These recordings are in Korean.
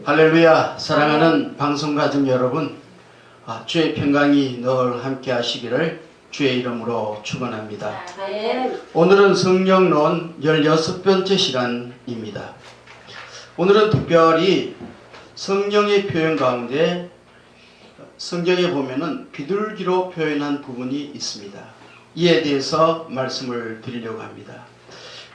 할렐루야. 사랑하는 방송가족 여러분, 주의 평강이 늘 함께 하시기를 주의 이름으로 축원합니다. 오늘은 성령론 16번째 시간입니다. 오늘은 특별히 성령의 표현 가운데 성경에 보면은 비둘기로 표현한 부분이 있습니다. 이에 대해서 말씀을 드리려고 합니다.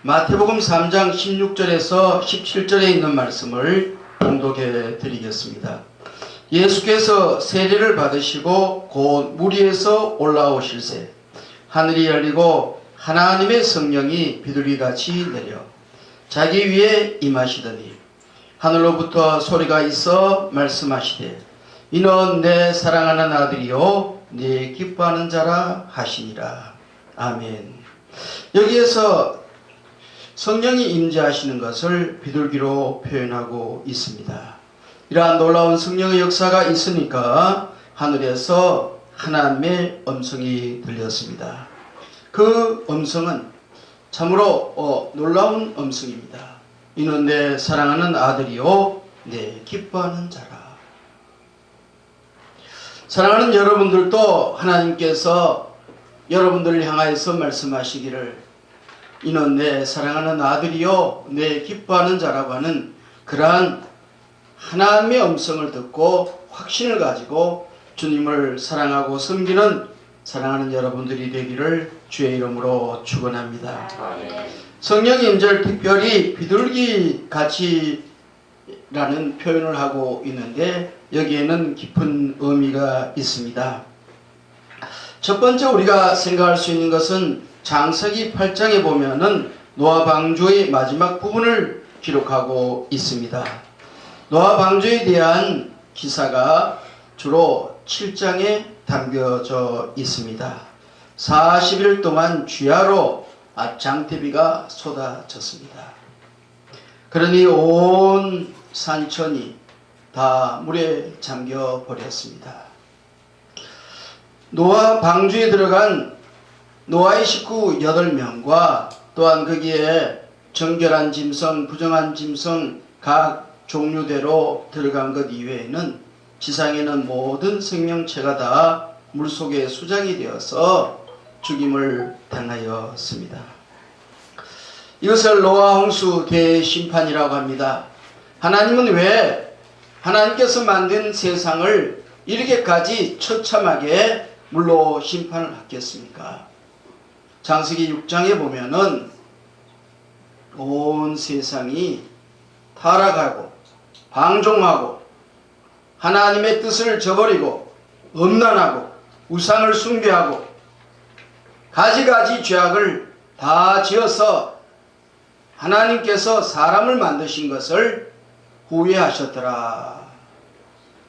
마태복음 3장 16절에서 17절에 있는 말씀을 봉독해 드리겠습니다. 예수께서 세례를 받으시고 곧 물 위에서 올라오실새 하늘이 열리고 하나님의 성령이 비둘기같이 내려 자기 위에 임하시더니 하늘로부터 소리가 있어 말씀하시되 이는 내 사랑하는 아들이요 내 기뻐하는 자라 하시니라. 아멘. 여기에서 성령이 임재하시는 것을 비둘기로 표현하고 있습니다. 이러한 놀라운 성령의 역사가 있으니까 하늘에서 하나님의 음성이 들렸습니다. 그 음성은 참으로 놀라운 음성입니다. 이는 내 사랑하는 아들이요 내 기뻐하는 자라. 사랑하는 여러분들도 하나님께서 여러분들을 향하여서 말씀하시기를 이는 내 사랑하는 아들이요 내 기뻐하는 자라고 하는 그러한 하나님의 음성을 듣고 확신을 가지고 주님을 사랑하고 섬기는 사랑하는 여러분들이 되기를 주의 이름으로 축원합니다. 성령의 임재를 특별히 비둘기 같이라는 표현을 하고 있는데 여기에는 깊은 의미가 있습니다. 첫 번째 우리가 생각할 수 있는 것은 창세기 8장에 보면은 노아 방주의 마지막 부분을 기록하고 있습니다. 노아 방주에 대한 기사가 주로 7장에 담겨져 있습니다. 40일 동안 주야로 장대비가 쏟아졌습니다. 그러니 온 산천이 다 물에 잠겨 버렸습니다. 노아 방주에 들어간 노아의 식구 8명과 또한 거기에 정결한 짐승, 부정한 짐승 각 종류대로 들어간 것 이외에는 지상에는 모든 생명체가 다 물속에 수장이 되어서 죽임을 당하였습니다. 이것을 노아 홍수 대심판이라고 합니다. 하나님은 왜 하나님께서 만든 세상을 이렇게까지 처참하게 물로 심판을 하겠습니까? 창세기 6장에 보면은 온 세상이 타락하고 방종하고 하나님의 뜻을 저버리고 음란하고 우상을 숭배하고 가지가지 죄악을 다 지어서 하나님께서 사람을 만드신 것을 후회하셨더라.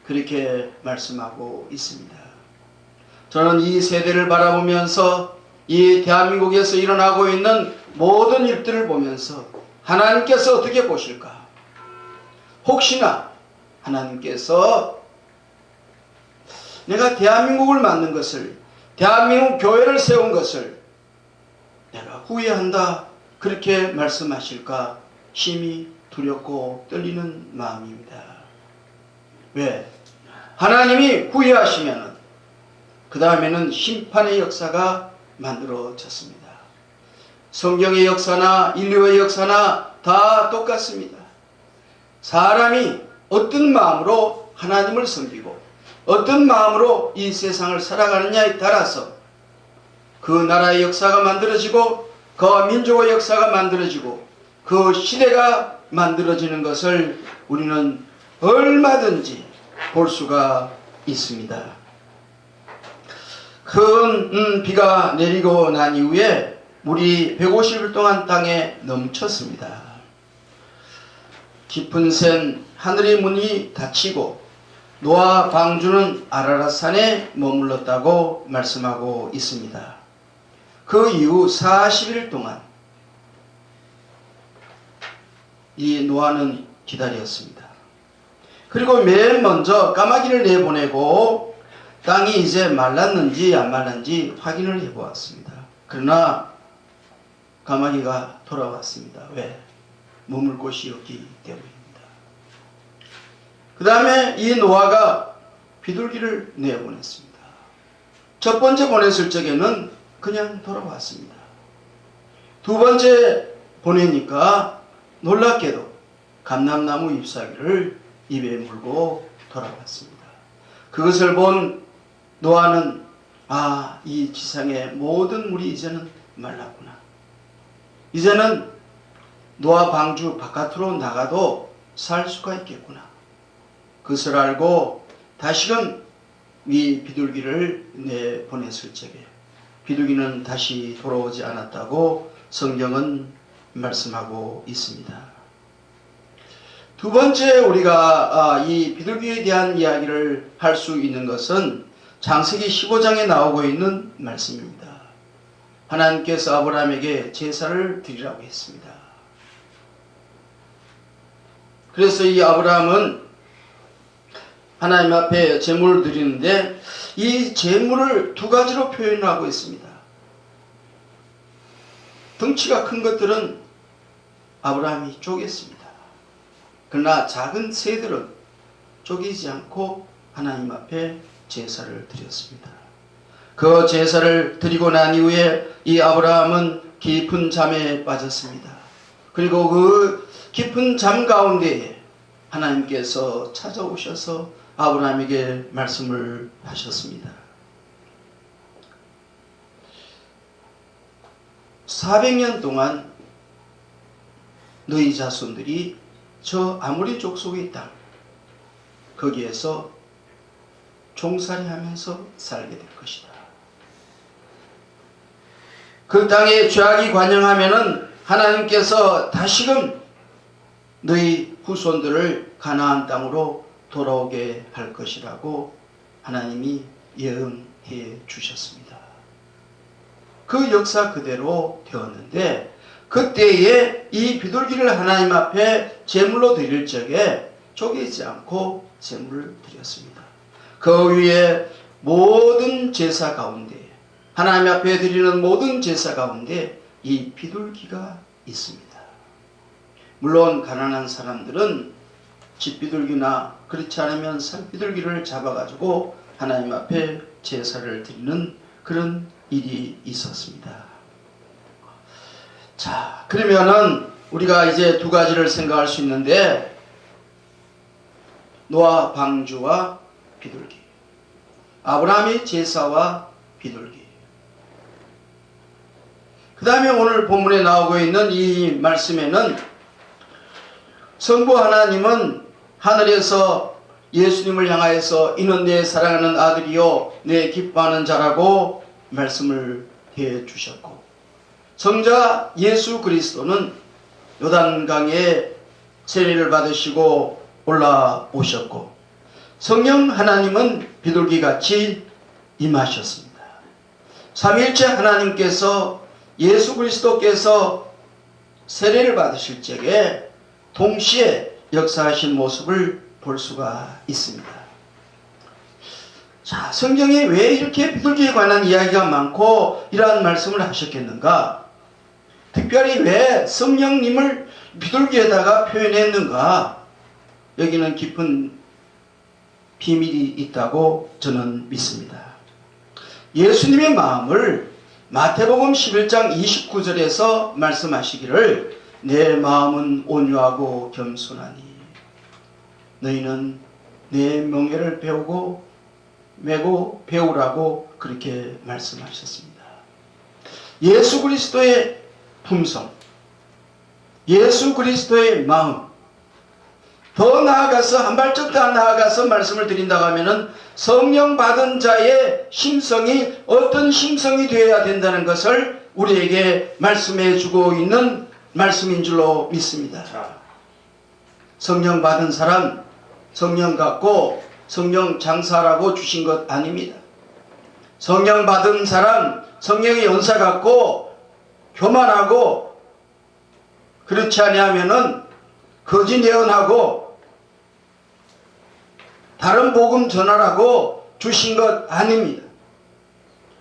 그렇게 말씀하고 있습니다. 저는 이 세대를 바라보면서 이 대한민국에서 일어나고 있는 모든 일들을 보면서 하나님께서 어떻게 보실까? 혹시나 하나님께서 내가 대한민국을 만든 것을, 대한민국 교회를 세운 것을 내가 후회한다 그렇게 말씀하실까 심히 두렵고 떨리는 마음입니다. 왜? 하나님이 후회하시면 그 다음에는 심판의 역사가 만들어졌습니다. 성경의 역사나 인류의 역사나 다 똑같습니다. 사람이 어떤 마음으로 하나님을 섬기고 어떤 마음으로 이 세상을 살아가느냐에 따라서 그 나라의 역사가 만들어지고 그 민족의 역사가 만들어지고 그 시대가 만들어지는 것을 우리는 얼마든지 볼 수가 있습니다. 큰 비가 내리고 난 이후에 물이 150일 동안 땅에 넘쳤습니다. 깊은 샘 하늘의 문이 닫히고 노아 방주는 아라랏산에 머물렀다고 말씀하고 있습니다. 그 이후 40일 동안 이 노아는 기다렸습니다. 그리고 맨 먼저 까마귀를 내보내고 땅이 이제 말랐는지 안 말랐는지 확인을 해보았습니다. 그러나 까마귀가 돌아왔습니다. 왜? 머물 곳이 없기 때문입니다. 그 다음에 이 노아가 비둘기를 내보냈습니다. 첫 번째 보냈을 적에는 그냥 돌아왔습니다. 두 번째 보내니까 놀랍게도 감람나무 잎사귀를 입에 물고 돌아왔습니다. 그것을 본 노아는 이 지상의 모든 물이 이제는 말랐구나. 이제는 노아 방주 바깥으로 나가도 살 수가 있겠구나. 그것을 알고 다시금 이 비둘기를 내보냈을 적에 비둘기는 다시 돌아오지 않았다고 성경은 말씀하고 있습니다. 두 번째 우리가 이 비둘기에 대한 이야기를 할 수 있는 것은 창세기 15장에 나오고 있는 말씀입니다. 하나님께서 아브라함에게 제사를 드리라고 했습니다. 그래서 이 아브라함은 하나님 앞에 제물을 드리는데 이 제물을 두 가지로 표현하고 있습니다. 덩치가 큰 것들은 아브라함이 쪼갰습니다. 그러나 작은 새들은 쪼개지 않고 하나님 앞에 제사를 드렸습니다. 그 제사를 드리고 난 이후에 이 아브라함은 깊은 잠에 빠졌습니다. 그리고 그 깊은 잠 가운데에 하나님께서 찾아오셔서 아브라함에게 말씀을 하셨습니다. 400년 동안 너희 자손들이 저 아모리 족속의 땅 거기에서 종살이 하면서 살게 될 것이다. 그 땅에 죄악이 관영하면은 하나님께서 다시금 너희 후손들을 가나안 땅으로 돌아오게 할 것이라고 하나님이 예언해 주셨습니다. 그 역사 그대로 되었는데 그때에 이 비둘기를 하나님 앞에 제물로 드릴 적에 쪼개지 않고 제물을 드렸습니다. 그 위에 모든 제사 가운데 하나님 앞에 드리는 모든 제사 가운데 이 비둘기가 있습니다. 물론 가난한 사람들은 집비둘기나 그렇지 않으면 산비둘기를 잡아가지고 하나님 앞에 제사를 드리는 그런 일이 있었습니다. 자, 그러면은 우리가 이제 두 가지를 생각할 수 있는데 노아 방주와 비둘기, 아브라함의 제사와 비둘기, 그 다음에 오늘 본문에 나오고 있는 이 말씀에는 성부 하나님은 하늘에서 예수님을 향하여서 이는 내 사랑하는 아들이요 내 기뻐하는 자라고 말씀을 해 주셨고, 성자 예수 그리스도는 요단강에 세례를 받으시고 올라오셨고, 성령 하나님은 비둘기같이 임하셨습니다. 삼위일체 하나님께서 예수 그리스도께서 세례를 받으실 적에 동시에 역사하신 모습을 볼 수가 있습니다. 자, 성경에 왜 이렇게 비둘기에 관한 이야기가 많고 이러한 말씀을 하셨겠는가? 특별히 왜 성령님을 비둘기에다가 표현했는가? 여기는 깊은 비밀이 있다고 저는 믿습니다. 예수님의 마음을 마태복음 11장 29절에서 말씀하시기를 내 마음은 온유하고 겸손하니 너희는 내 명예를 배우고 메고 배우라고 그렇게 말씀하셨습니다. 예수 그리스도의 품성, 예수 그리스도의 마음, 더 나아가서 한 발짝 더 나아가서 말씀을 드린다고 하면은 성령 받은 자의 심성이 어떤 심성이 되어야 된다는 것을 우리에게 말씀해 주고 있는 말씀인 줄로 믿습니다. 성령 받은 사람, 성령 갖고 성령 장사라고 주신 것 아닙니다. 성령 받은 사람, 성령의 연사 갖고 교만하고 그렇지 아니하면은 거짓 예언하고 다른 복음 전하라고 주신 것 아닙니다.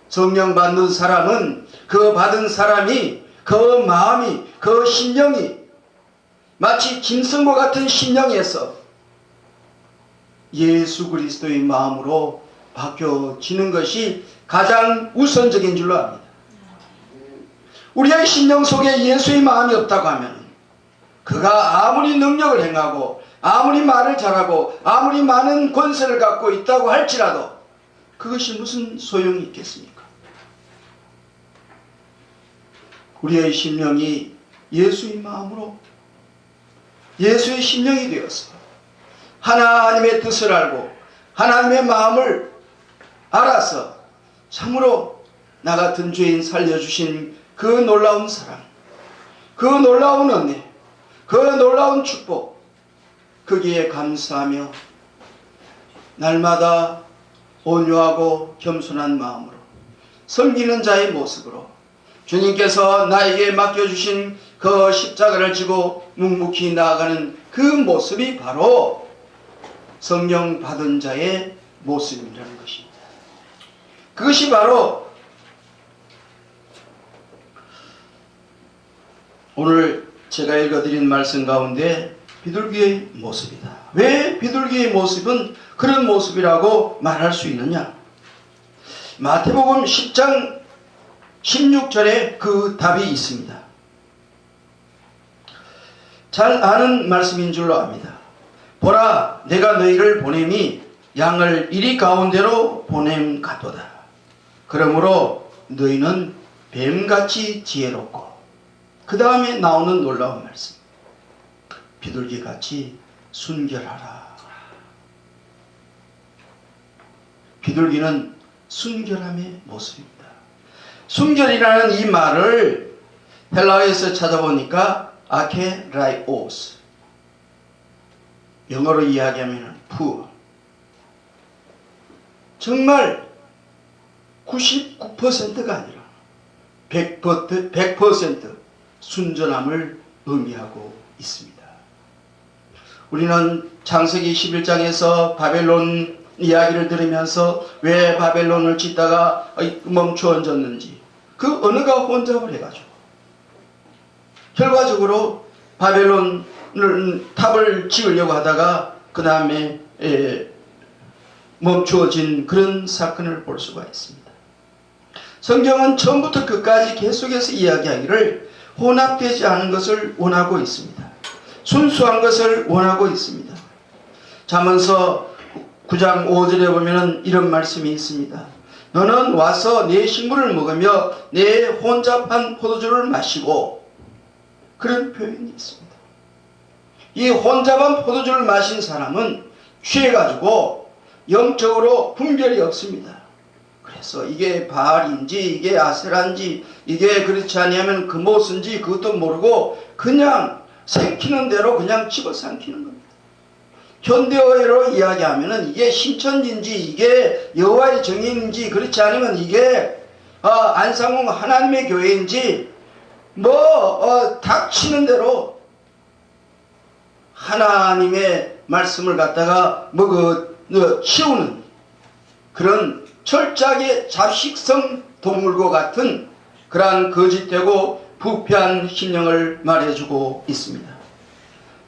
성령 받는 사람은 그 받은 사람이 그 마음이 그 심령이 마치 짐승과 같은 심령에서 예수 그리스도의 마음으로 바뀌어지는 것이 가장 우선적인 줄로 압니다. 우리의 심령 속에 예수의 마음이 없다고 하면 그가 아무리 능력을 행하고 아무리 말을 잘하고 아무리 많은 권세를 갖고 있다고 할지라도 그것이 무슨 소용이 있겠습니까? 우리의 심령이 예수의 마음으로 예수의 심령이 되어서 하나님의 뜻을 알고 하나님의 마음을 알아서 참으로 나 같은 죄인 살려주신 그 놀라운 사랑, 그 놀라운 은혜, 그 놀라운 축복, 거기에 감사하며 날마다 온유하고 겸손한 마음으로 섬기는 자의 모습으로 주님께서 나에게 맡겨주신 그 십자가를 지고 묵묵히 나아가는 그 모습이 바로 성령 받은 자의 모습이라는 것입니다. 그것이 바로 오늘 제가 읽어드린 말씀 가운데 비둘기의 모습이다. 왜 비둘기의 모습은 그런 모습이라고 말할 수 있느냐? 마태복음 10장 16절에 그 답이 있습니다. 잘 아는 말씀인 줄로 압니다. 보라, 내가 너희를 보냄이 양을 이리 가운데로 보냄 같도다. 그러므로 너희는 뱀같이 지혜롭고, 그 다음에 나오는 놀라운 말씀, 비둘기같이 순결하라. 비둘기는 순결함의 모습입니다. 순결이라는 이 말을 헬라어에서 찾아보니까 아케라이오스, 영어로 이야기하면 pure, 정말 99%가 아니라 100% 순전함을 의미하고 있습니다. 우리는 창세기 11장에서 바벨론 이야기를 들으면서 왜 바벨론을 짓다가 멈추어 졌는지 그 언어가 혼잡을 해가지고 결과적으로 바벨론 탑을 지으려고 하다가 그 다음에 멈추어진 그런 사건을 볼 수가 있습니다. 성경은 처음부터 끝까지 계속해서 이야기하기를 혼합되지 않은 것을 원하고 있습니다. 순수한 것을 원하고 있습니다. 잠언서 9장 5절에 보면 이런 말씀이 있습니다. 너는 와서 내 식물을 먹으며 내 혼잡한 포도주를 마시고, 그런 표현이 있습니다. 이 혼잡한 포도주를 마신 사람은 취해가지고 영적으로 분별이 없습니다. 그래서 이게 바알인지 이게 아세라인지 이게 그렇지 아니하면 금오스인지 그것도 모르고 그냥 생기는 대로 그냥 집어삼키는 겁니다. 현대어로 이야기하면 이게 신천지인지 이게 여호와의 정인인지 그렇지 않으면 이게 안상홍 하나님의 교회인지 닥치는 대로 하나님의 말씀을 갖다가 치우는 그런 철저하게 잡식성 동물과 같은 그러한 거짓되고 부패한 심령을 말해주고 있습니다.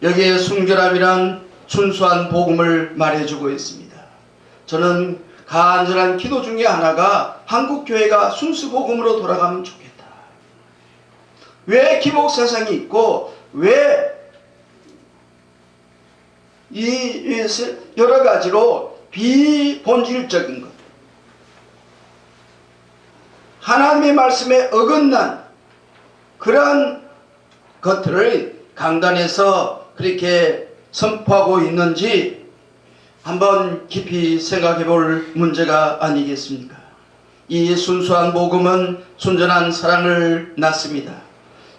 여기에 순결함이란 순수한 복음을 말해주고 있습니다. 저는 간절한 기도 중에 하나가 한국교회가 순수복음으로 돌아가면 좋겠다. 왜 기복사상이 있고 왜 이 여러 가지로 비본질적인 것, 하나님의 말씀에 어긋난 그러한 것들을 강단에서 그렇게 선포하고 있는지 한번 깊이 생각해 볼 문제가 아니겠습니까? 이 순수한 복음은 순전한 사랑을 낳습니다.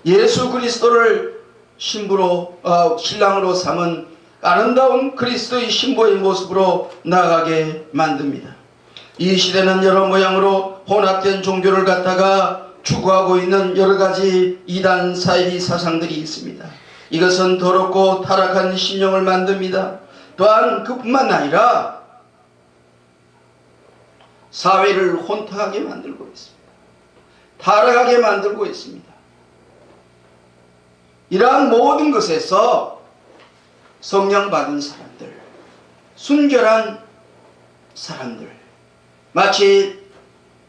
예수 그리스도를 신랑으로 삼은 아름다운 그리스도의 신부의 모습으로 나아가게 만듭니다. 이 시대는 여러 모양으로 혼합된 종교를 갖다가 추구하고 있는 여러 가지 이단 사이비 사상들이 있습니다. 이것은 더럽고 타락한 심령을 만듭니다. 또한 그뿐만 아니라 사회를 혼탁하게 만들고 있습니다. 타락하게 만들고 있습니다. 이러한 모든 것에서 성령 받은 사람들, 순결한 사람들, 마치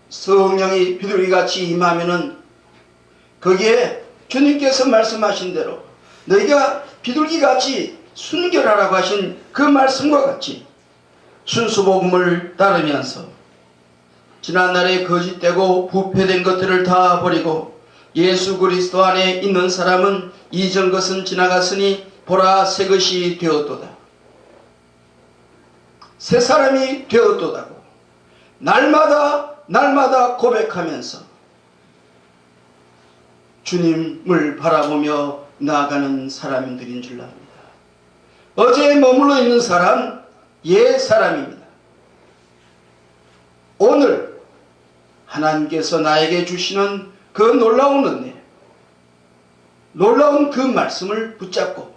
성령이 비둘기같이 임하면은 거기에 주님께서 말씀하신 대로 너희가 비둘기같이 순결하라고 하신 그 말씀과 같이 순수복음을 따르면서 지난날에 거짓되고 부패된 것들을 다 버리고 예수 그리스도 안에 있는 사람은 이전 것은 지나갔으니 보라 새 것이 되었도다. 새 사람이 되었도다고 날마다 고백하면서 주님을 바라보며 나아가는 사람들인 줄 압니다. 어제에 머물러 있는 사람, 옛 사람입니다. 오늘 하나님께서 나에게 주시는 그 놀라운 은혜, 놀라운 그 말씀을 붙잡고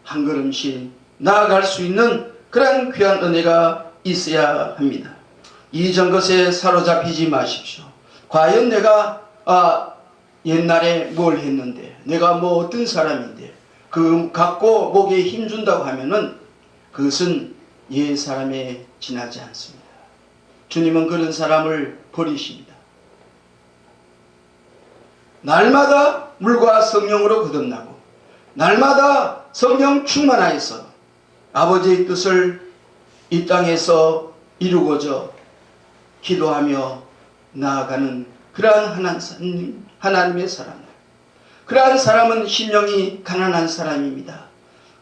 한 걸음씩 나아갈 수 있는 그런 귀한 은혜가 있어야 합니다. 이전 것에 사로잡히지 마십시오. 과연 내가 옛날에 뭘 했는데, 내가 뭐 어떤 사람인데 그 갖고 목에 힘준다고 하면은 그것은 옛 사람에 지나지 않습니다. 주님은 그런 사람을 버리십니다. 날마다 물과 성령으로 거듭나고 날마다 성령 충만하여서 아버지의 뜻을 이 땅에서 이루고자 기도하며 나아가는 그러한 하나님의 사람들. 그러한 사람은 심령이 가난한 사람입니다.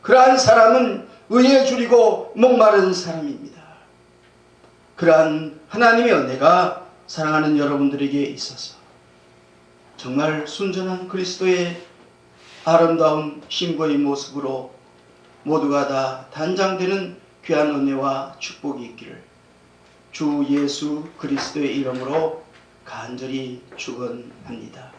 그러한 사람은 의에 줄이고 목마른 사람입니다. 그러한 하나님의 은혜가 사랑하는 여러분들에게 있어서 정말 순전한 그리스도의 아름다운 신부의 모습으로 모두가 다 단장되는 귀한 은혜와 축복이 있기를 주 예수 그리스도의 이름으로 간절히 축원합니다.